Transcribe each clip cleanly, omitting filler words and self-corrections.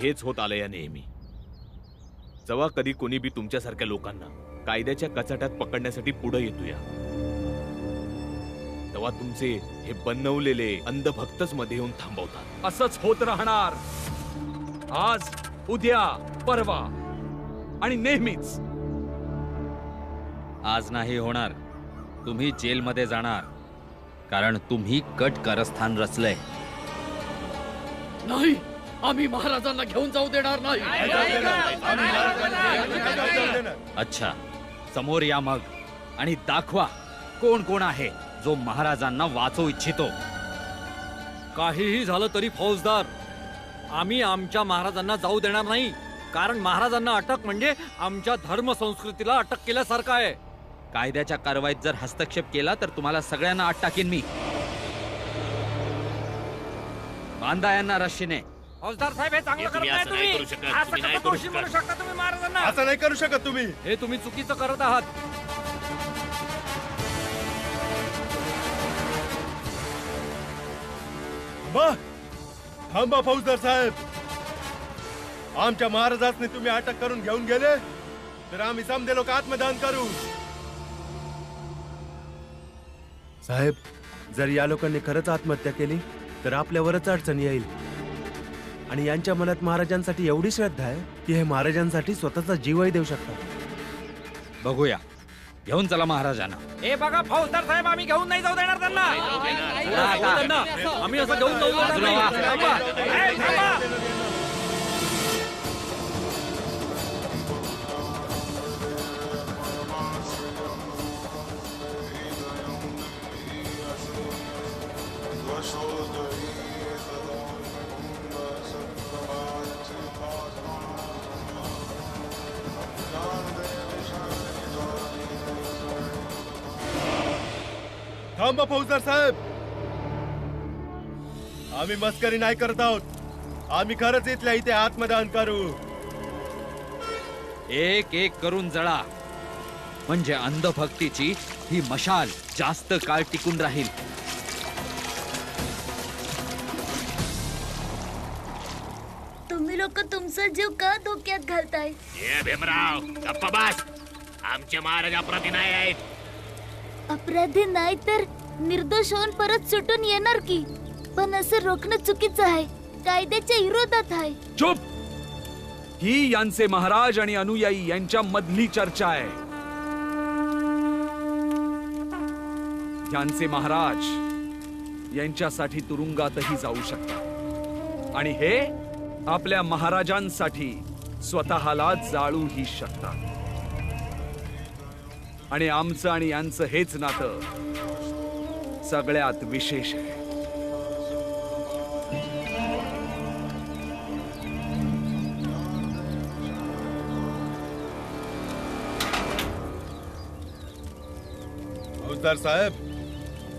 हेच होत आलंय नेहमी. जेव्हा कधी कोणी बी तुमच्यासारख्या लोकांना कायद्याच्या कचाट्यात पकडण्यासाठी पुढे येतोया, तेव्हा तुमचे हे बनवलेले अंधभक्तच मध्ये येऊन थांबवतात. असंच होत राहणार. आज, उद्या, परवा आणि नेहमीच. आज नाही होणार. तुम्ही जेलमध्ये जाणार, कारण तुम्ही कट कारस्थान रचलंय. नाही, आम्ही महाराजांना घेऊन जाऊ देणार नाही. अच्छा, समोर या मग आणि दाखवा कोण कोण आहे जो महाराजांना वाचवू इच्छितो. काहीही झालं तरी फौजदार, आम्ही आमच्या महाराजांना जाऊ देणार नाही. कारण महाराजांना अटक म्हणजे आमच्या धर्म संस्कृतीला अटक केल्यासारखं आहे. कायद्याच्या कारवाईत जर हस्तक्षेप केला तर तुम्हाला सगळ्यांना आत टाकीन मी. बांधा यांना रश्शीने. फौजदार साहेब, हे चांगलं करत नाही तुम्ही. असं कसं दोषी म्हणू शकता तुम्ही महाराजांना? असं नाही करू शकत तुम्ही. हे तुम्ही चुकीचं करत आहात. थांबा फौजदार साहेब. आमच्या महाराजांनी तुम्ही अटक करून घेऊन गेले तर आम्ही समजे लोक आत्मदान करू. साहेब, जर या लोकांनी खरंच आत्महत्या केली तर आपल्यावरच अडचण येईल. आणि यांच्या मनात महाराजांसाठी एवढी श्रद्धा आहे की हे महाराजांसाठी स्वतःचा जीवही देऊ शकतात. बघूया, घेऊन चला महाराजांना. हे बघा फौजदार साहेब, आम्ही घेऊन नाही जाऊ देणार त्यांना. आम्ही असं घेऊन जाऊ देणार नाही. थांबा. ए, थांबा. थांबा फौजदार साहेब, आम्ही मस्करी नाही करत आहोत. आम्ही खरंच इथल्या इथे आत्मदान करू. एक एक करून जळा, म्हणजे अंधभक्तीची ही मशाल जास्त काळ टिकून राहील. तुम्ही लोक तुमचा जीव का धोक्यात घालताय? भीमराव, गप्पा बस. आमचे महाराज अपराधी नाही आहेत. अपराधी नाही तर निर्दोष होऊन परत सुटून येणार की. पण असं रोखणं चुकीचं आहे, कायद्याच्या विरोधात आहे. चुप. ही यांचे महाराज आणि अनुयायी यांच्या मधली चर्चा आहे. यांचे महाराज यांच्यासाठी तुरुंगातही जाऊ शकतात आणि हे आपल्या महाराजांसाठी स्वतःला जाळूही शकतात. आणि आमचं आणि यांचं हेच नातं सगळ्यात विशेष आहे. फौजदार साहेब,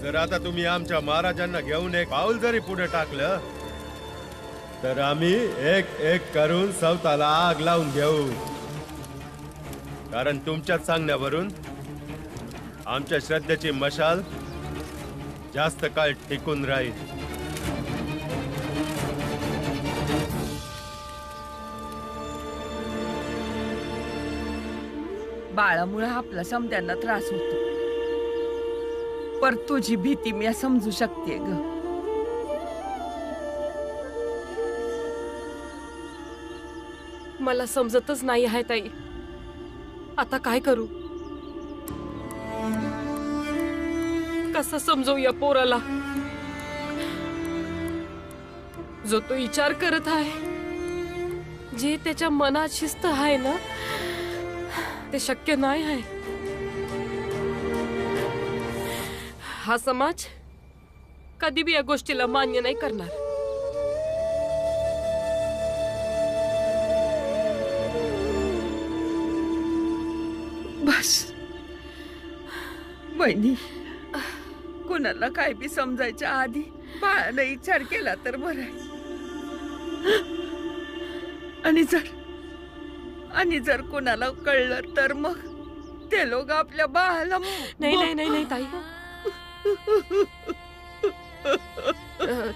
जर आता तुम्ही आमच्या महाराजांना घेऊन एक पाऊल जरी पुढे टाकलं तर आम्ही एक एक करून स्वतःला आग लावून घेऊ. कारण तुमच्याच सांगण्यावरून आमच्या श्रद्धेची मशाल जास्त काळ टिकून राहील. बाळामुळे आपला समद्यांना त्रास होतो, पर तुझी भीती मी समजू शकते ग. मला समजतच नाही आहे ताई, आता काय करू? कसं समजवू या पोराला जो तो विचार करत आहे? जे त्याच्या मनात शिस्त आहे ना, ते शक्य नाही आहे. हा समाज कधी बी या गोष्टीला मान्य नाही करणार. बस बहिणी, कोणाला काय बी समजायच्या आधी बाळाला विचार केला तर बरं आहे. आणि जर कोणाला कळलं तर मग ते लोक आपल्या बाळाला नाही नाही नाही नाही ताई.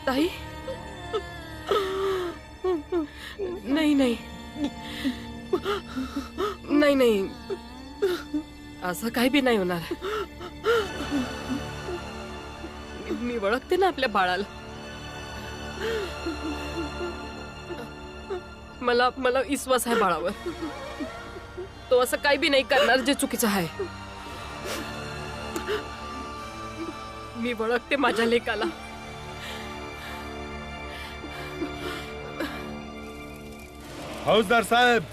ताई नाही नाही असं काही बी नाही होणार. मी ओळखते ना आपल्या बाळाला. मला विश्वास आहे बाळावर. तो असं काही बी नाही करणार जे चुकीचं आहे. मी ओळखते माझ्या लेकाला. फौजदार साहेब,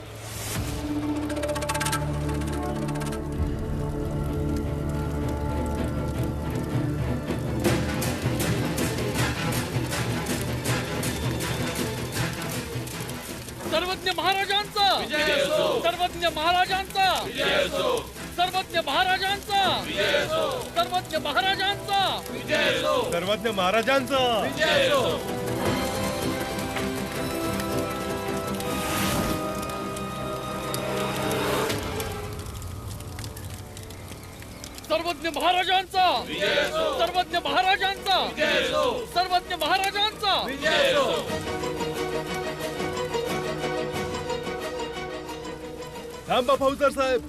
सर्वज्ञ महाराजांचा सर्वज्ञ महाराजांचा सर्वज्ञ महाराजांचा सर्वज्ञ महाराजांचा सर्वज्ञ महाराजांचं. सर्वज्ञ महाराजांचा सर्वज्ञ महाराजांचा सर्वज्ञ महाराजांचा. थांबा फौजदार साहेब,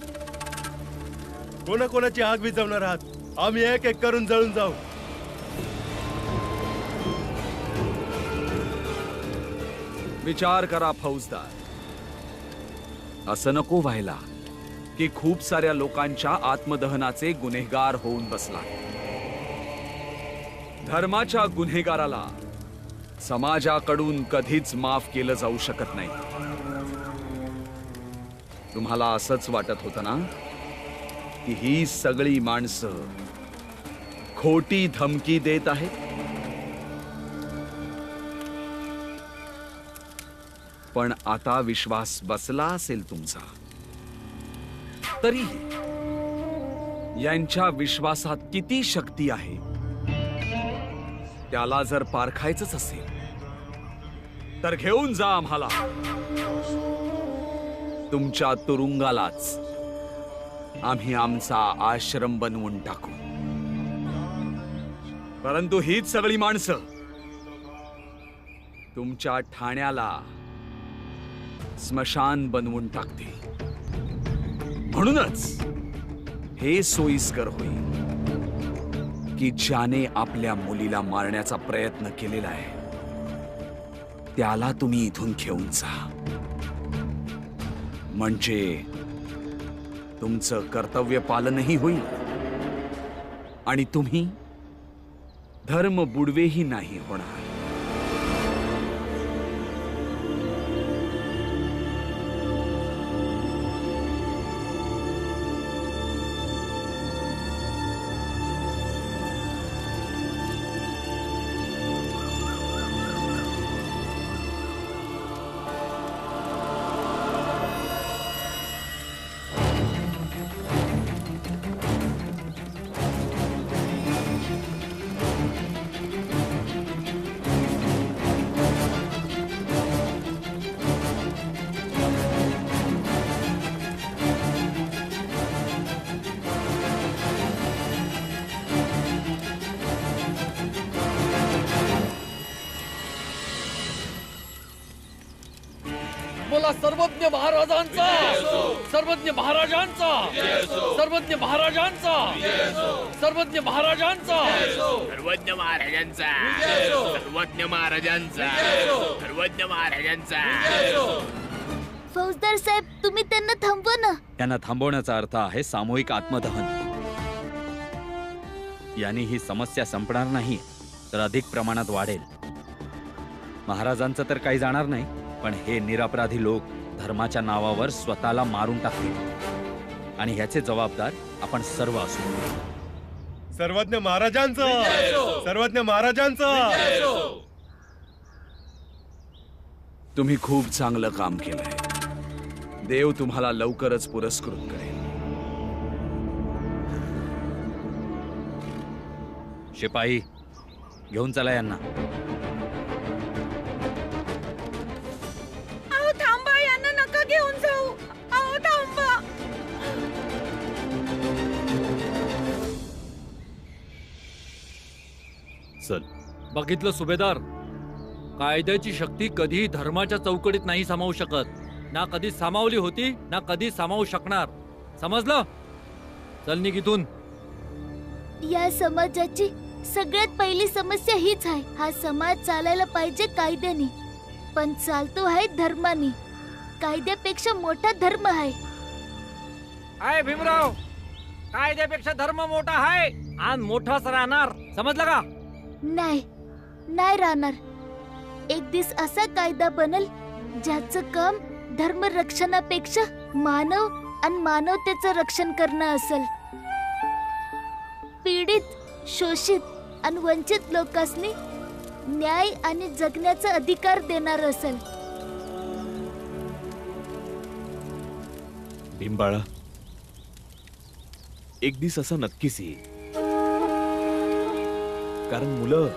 कोणाकोणाची आग विझवणार आहात? आम्ही एक एक करून जळून जाऊ. विचार करा फौजदार. असं नको व्हायला की खूप साऱ्या लोकांच्या आत्मदहनाचे गुन्हेगार होऊन बसला. धर्माच्या गुन्हेगाराला समाजाकडून कधीच माफ केलं जाऊ शकत नाही. तुम्हाला असंच वाटत होतं ना की ही सगळी माणसं खोटी धमकी देत आहेत? पण आता विश्वास बसला असेल तुमचा. तरी यांच्या विश्वासात किती शक्ती आहे त्याला जर पारखायचंच असेल तर घेऊन जा आम्हाला तुमच्या तुरुंगालाच. आम्ही आमचा आश्रम बनवून टाकू. परंतु हीच सगळी माणसं तुमच्या ठाण्याला स्मशान बनवून टाकतील. म्हणूनच हे सोयीस्कर होईल की ज्याने आपल्या मुलीला मारण्याचा प्रयत्न केलेला आहे त्याला तुम्ही इथून घेऊन जा. म्हणजे तुमचं कर्तव्य पालनही होईल आणि तुम्ही धर्म बुडवेही नाही होणार. बोला सर्वज्ञ महाराजांचा सर्वज्ञ महाराजांचा सर्वज्ञ महाराजांचा सर्वज्ञ महाराजांचा सर्वज्ञ महाराजांचा सर्वज्ञ महाराजांचा सर्वज्ञ महाराजांचा. फौजदार साहेब, तुम्ही त्यांना थांबवा ना. त्यांना थांबवण्याचा अर्थ आहे सामूहिक आत्मदहन. याने ही समस्या संपणार नाही तर अधिक प्रमाणात वाढेल. महाराजांचं तर काही जाणार नाही, पण हे निरपराधी लोक धर्माच्या नावावर स्वतःला मारून टाकतील आणि ह्याचे जबाबदार आपण सर्व असू. सर्वज्ञ महाराजांचं सर्वज्ञ महाराजांचं. तुम्ही खूप चांगलं काम केलंय. देव तुम्हाला लवकरच पुरस्कृत करेल. शिपाई, घेऊन चला यांना. अहो थांबा, यांना नका घेऊन जाऊ. अहो थांबा. चल. बघितलं सुभेदार, कायद्याची शक्ती कधीही धर्माच्या चौकटीत नाही सामावू शकत. ना कधी सामावली होती ना कधी सामावू शकणार. समजलं? चल निघ इथून. या समाजाची सगळ्यात पहिली समस्या हीच आहे. हा समाज चालायला पाहिजे कायद्याने, पण चालतो आहे धर्माने. कायद्यापेक्षा मोठा धर्म आहे. आहे भीमराव, कायद्यापेक्षा धर्म मोठा आहे आणि मोठाच राहणार. समजलं का? नाही, नाही राहणार. एक दिवस असा कायदा बनल ज्याचं काम धर्म रक्षणापेक्षा मानव आणि मानवतेचं रक्षण करणं असेल. पीडित, शोषित आणि वंचित लोकांनी न्याय आणि जगण्याचा अधिकार देणार असेल. भीमबाळा, एक दिवस असं नक्कीच येईल. कारण मुलं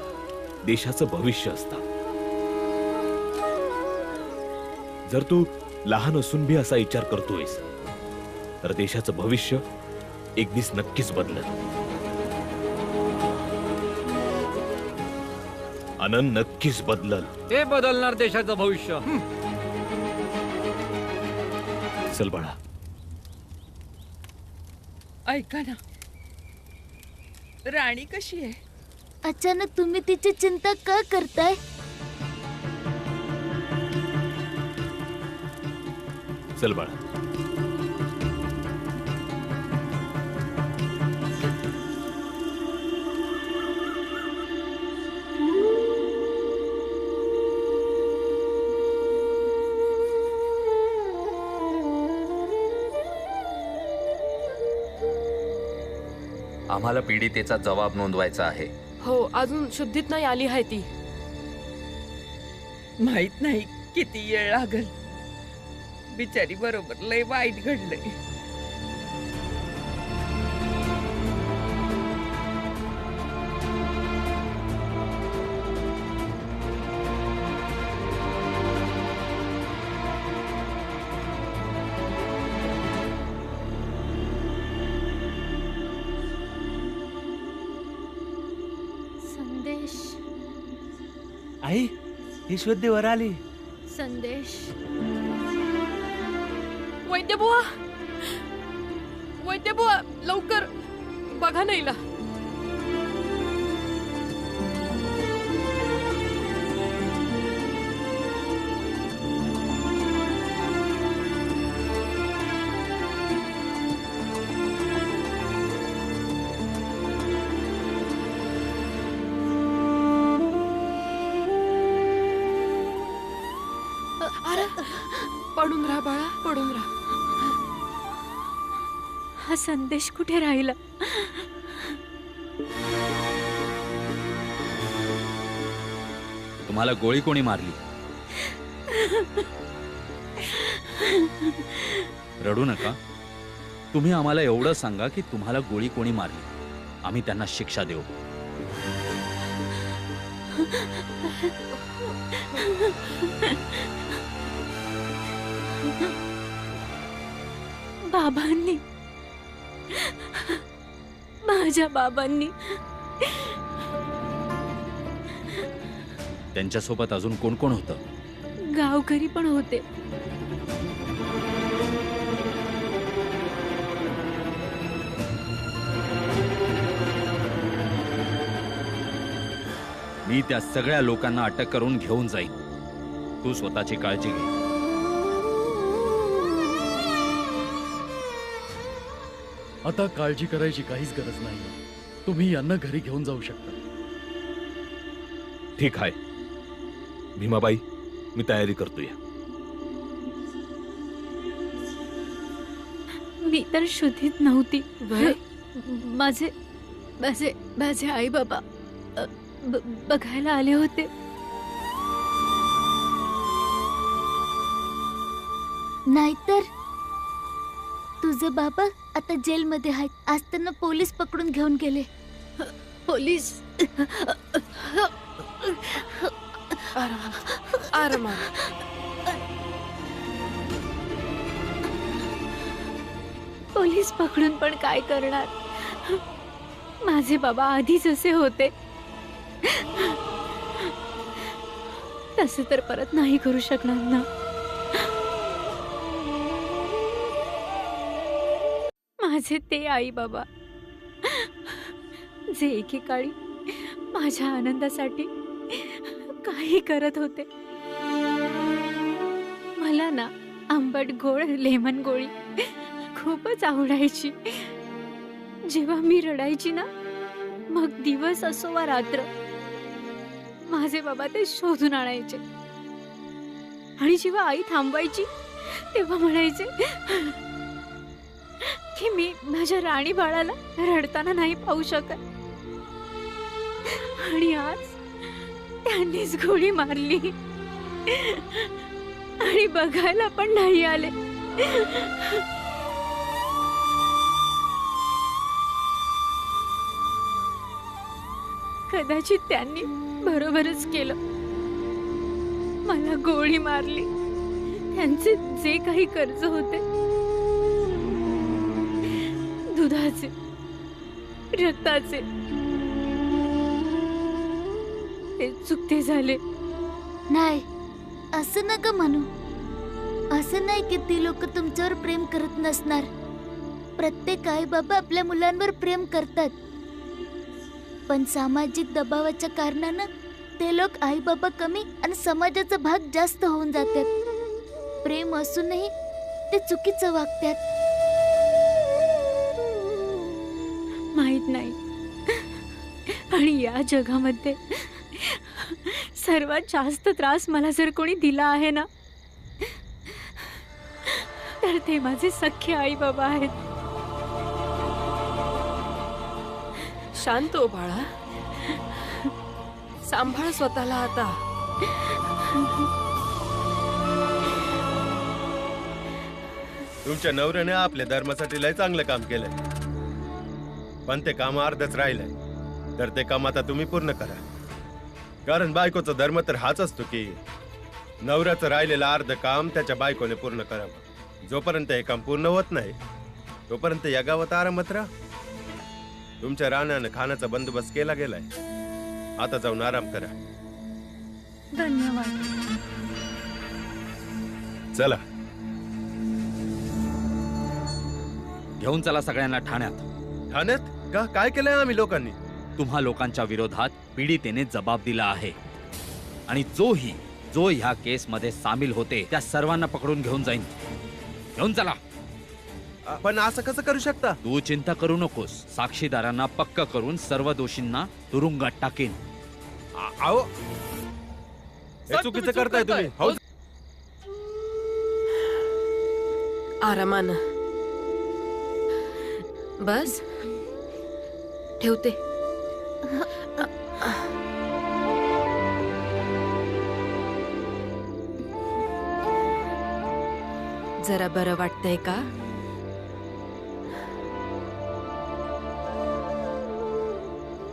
देशाचं भविष्य असतात. जर तू लहान असून भी असा विचार करतोयस तर देशाचं भविष्य एक दिवस नक्कीच बदलत. आनंद नक्कीच बदलल. ते बदलणार देशाचं भविष्य. चल बाळा. ऐका ना, राणी कशी आहे? अचानक तुम्ही तिची चिंता का करताय? चल बाळा. आम्हाला पीडितेचा जबाब नोंदवायचा आहे. हो, अजून शुद्धीत नाही आली आहे ती. माहित नाही किती वेळ लागल. बिचारी बरोबर लय वाईट घडलंय. संदेश, आई, ही शुद्धी वर आली. संदेश. वैद्यबुवा, वैद्यबुवा, लवकर बघा नाहीला. अरे, पडून राहा बाळा, पडून राहा. हा संदेश कुठे राहिला? तुम्हाला गोळी कोणी मारली? रडू नका. तुम्ही आम्हाला एवढं सांगा की तुम्हाला गोळी कोणी मारली. आम्ही त्यांना शिक्षा देऊ. बाबांनी, माझ्या बाबांनी. त्यांच्यासोबत अजून कोण कोण होतं? गावकरी पण होते. मी त्या सगळ्या लोकांना अटक करून घेऊन जाईन. तू स्वतःची काळजी घे. आता काळजी करायची काहीच गरज नाही. तुम्ही यांना घरी घेऊन जाऊ शकता. ठीक आहे भीमाबाई, मी तयारी करतोय. मी तर शुद्धीत नव्हती. वय? माझे माझे माझे आई बाबा बघायला आले होते. नाहीतर तुझे बाबा आता जेलमध्ये आहेत. आज त्यांना पोलीस पकडून घेऊन गेले. पोलीस? आरामात. पोलीस पकडून पण काय करणार? माझे बाबा आधीच असे होते. तसे तर परत नाही करू शकणार ना. माझे ते आई बाबा जे एकेकाळी माझ्या आनंदासाठी काही करत होते. मला ना आंबट गोड लेमन गोळी खूपच आवडायची. जेव्हा मी रडायची ना, मग दिवस असो वा रात्र माझे बाबा ते शोधून आणायचे. आणि जेव्हा आई थांबवायची तेव्हा म्हणायचे की मी माझ्या राणी बाळाला रडताना नाही पाहू शकत. आणि आज त्यांनीच गोळी मारली आणि बघायला पण नाही आले. कदाचित त्यांनी बरोबरच केलं. मला गोळी मारली. त्यांचे जे काही कर्ज होते, दुधाचे, रक्ताचे, ते चुकते झाले. नाही, असं नका म्हणू. असं नाही की ती लोक तुमच्यावर प्रेम करत नसणार. प्रत्येक आई बाबा आपल्या मुलांवर प्रेम करतात, पण सामाजिक दबावाच्या कारणानं ते लोक आई बाबा कमी आणि समाजाचा भाग जास्त होऊन जातात. प्रेम असूनही ते चुकीचं वागतात. माहित नाही. आणि या जगामध्ये सर्वात जास्त त्रास मला जर कोणी दिला आहे ना, तर ते माझे सख्खे आई बाबा आहेत. शांत हो बाळा, सांभाळ स्वतःला आता. तुमच्या नवऱ्याने आपल्या धर्मासाठी लय चांगलं काम केलंय, पण ते काम अर्धच राहिलंय. तर ते काम आता तुम्ही पूर्ण करा. कारण बायकोचा धर्म तर हाच असतो की नवऱ्याचं राहिलेलं अर्ध काम त्याच्या बायकोने पूर्ण करावं. जोपर्यंत हे काम पूर्ण होत नाही तोपर्यंत या गावात आरामात राहा. तुमच्या राहण्यानं खाण्याचा बंदोबस्त केला गेलाय. आता जाऊन आराम करा. धन्यवाद. चला. घेऊन चला सगळ्यांना ठाण्यात. ठाण्यात का? काय केलंय आम्ही लोकांनी? तुम्हा लोकांच्या विरोधात पीडितेने जबाब दिला आहे आणि जो ह्या केसमध्ये सामील होते त्या सर्वांना पकडून घेऊन जाईन. घेऊन चला. पण असं कसं करू शकता? तू चिंता करू नकोस. साक्षीदारांना पक्क करून सर्व दोषींना तुरुंगात टाकेन. आओ, हे चुकीचं करताय तुम्ही. हो. आरामानं बस. ठेवते. जरा बरं वाटतंय का?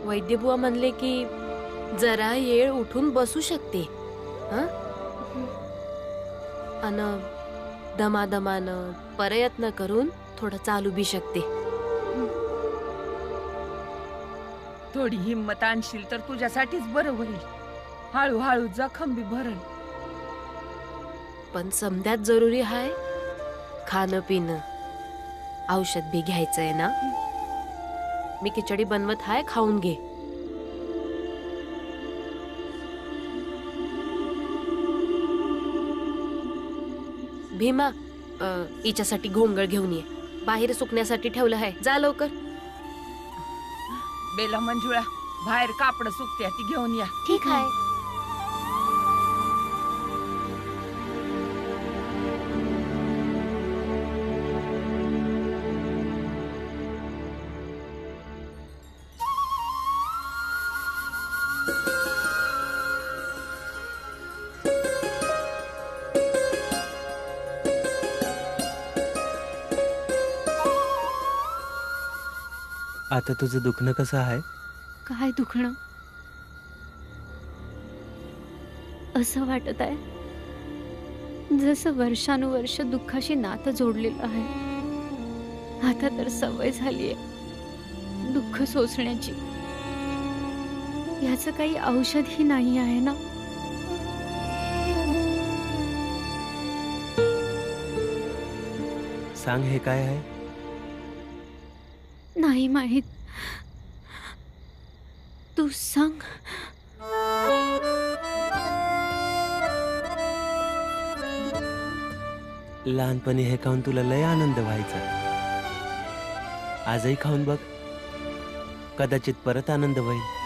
वैद्यबुवा म्हणले की जरा येळ उठून बसू शकते. हं? अन दमादमानं प्रयत्न करून थोडं चालू बी शकते. थोडी हिंमत आणशील तर तुझ्यासाठीच बरं होईल. हळूहळू जखम बी भरण. पण समद्यात जरुरी आहे खाणं पिणं. औषध बी घ्यायचंय ना. मी खिचडी बनवत आहे, खाऊन घे. भीमा, हिच्यासाठी घोंगळ घेऊन ये. बाहेर सुकण्यासाठी ठेवलं आहे. जा लवकर. बेला मंजुळा, बाहेर कापड सुकते ती घेऊन या. ठीक आहे. आता तुझं दुखणं कसं आहे? काय दुखणं? असं वाटत आहे जसं वर्षानुवर्ष दुःखाशी नातं जोडलेलं आहे. आता तर सवय झालीये दुःख सोसण्याची. याचं काही औषधही नाही आहे ना. सांग, हे काय आहे? नाही माहीत. तू सांग. लहानपणी हे खाऊन तुला लय आनंद व्हायचा. आजही खाऊन बघ, कदाचित परत आनंद होईल.